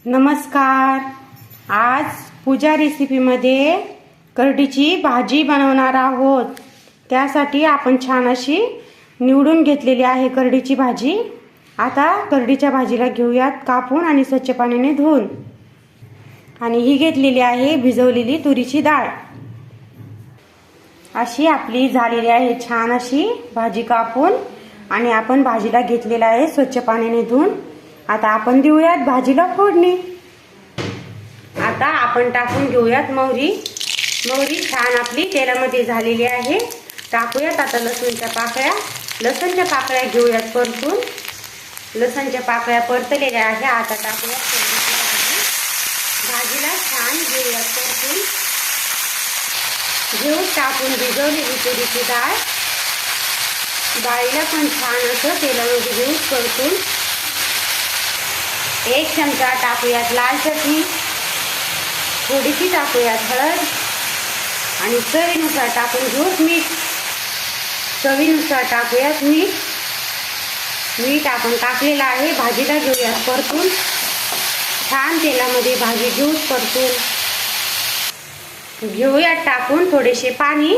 नमस्कार। आज पूजा रेसिपीमध्ये करडीची भाजी बनवणार आहोत। त्यासाठी आपण छान अशी निवडून घेतलेली आहे करडीची भाजी। आता करडीच्या भाजीला घेऊयात कापून आणि स्वच्छ पाण्याने धुवून। आणि ही घेतलेली आहे भिजवलेली तुरीची डाळ। अशी आपली झालेली आहे छान अशी भाजी कापून आणि आपण भाजीला घेतलेला आहे स्वच्छ पाण्याने धुवून। आता आपण देऊयात भाजीला फोडणी। आता आपण टाकून घेऊयात मोहरी। मोहरी छान आपली तेलामध्ये झालेली आहे। टाकूयात आता लसूणच्या पाकळ्या। लसूणच्या पाकळ्या घेऊयात परतून। लसूणच्या पाकळ्या परतलेल्या आहे। आता टाकूयात भाजीला छान घेऊयात परतून। घेऊन टाकून भिजवलेली तुरीची डाळ। डाळीला पण छान असं तेलामध्ये घेऊन परतून। एक चमचा टाकूयात लाल चटणी। थोडीशी टाकूयात हळद आणि चवीनुसार टाकून घेऊयात मीठ। चवीनुसार टाकूयात मीठ। मीठ आपण टाकलेलं आहे। भाजीला घेऊयात परतून। छान तेलामध्ये भाजी घेऊन परतून घेऊयात टाकून थोडेसे पाणी।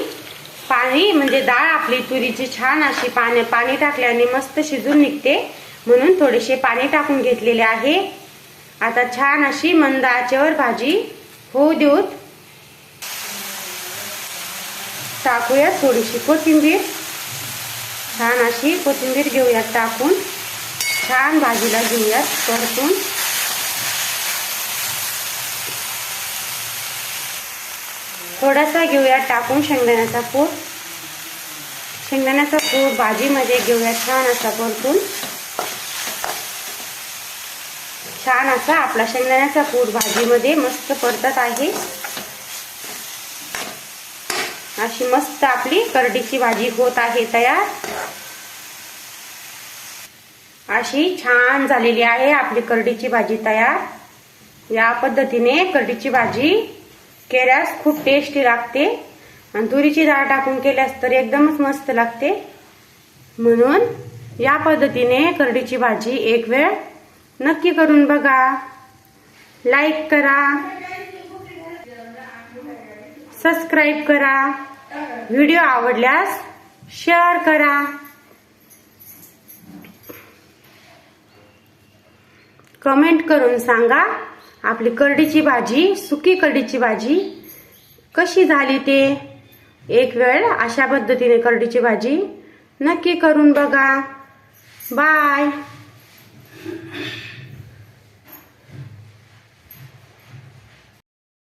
पाणी म्हणजे डाळ आपली तुरीची छान अशी पाणी टाकल्याने मस्त शिजून निघते, म्हणून थोडेसे पाणी टाकून घेतलेले आहे। आता छान अशी मंद आचेवर भाजी होऊ देऊत। टाकूयात थोडीशी कोथिंबीर। छान अशी कोथिंबीर घेऊयात टाकून। छान भाजीला घेऊयात परतून। थोडासा घेऊयात टाकून शेंगदाण्याचा कूट। शेंगदाण्याचा कूट भाजीमध्ये घेऊयात छान असा परतून। छान असा आपला शेंगदाण्याचा कूट भाजीमध्ये मस्त परतत आहे। अशी मस्त आपली करडीची भाजी होत आहे तयार। अशी छान झालेली आहे आपली करडीची भाजी तयार। या पद्धतीने करडीची भाजी केल्यास खूप टेस्टी लागते आणि तुरीची डाळ टाकून केल्यास तर एकदमच मस्त लागते। म्हणून या पद्धतीने करडीची भाजी एक वेळ नक्की करून बघा। लाईक करा, सबस्क्राईब करा, व्हिडिओ आवडल्यास शेअर करा। कमेंट करून सांगा आपली करडीची भाजी, सुकी करडीची भाजी कशी झाली ते। एक वेळ अशा पद्धतीने करडीची भाजी नक्की करून बघा। बाय।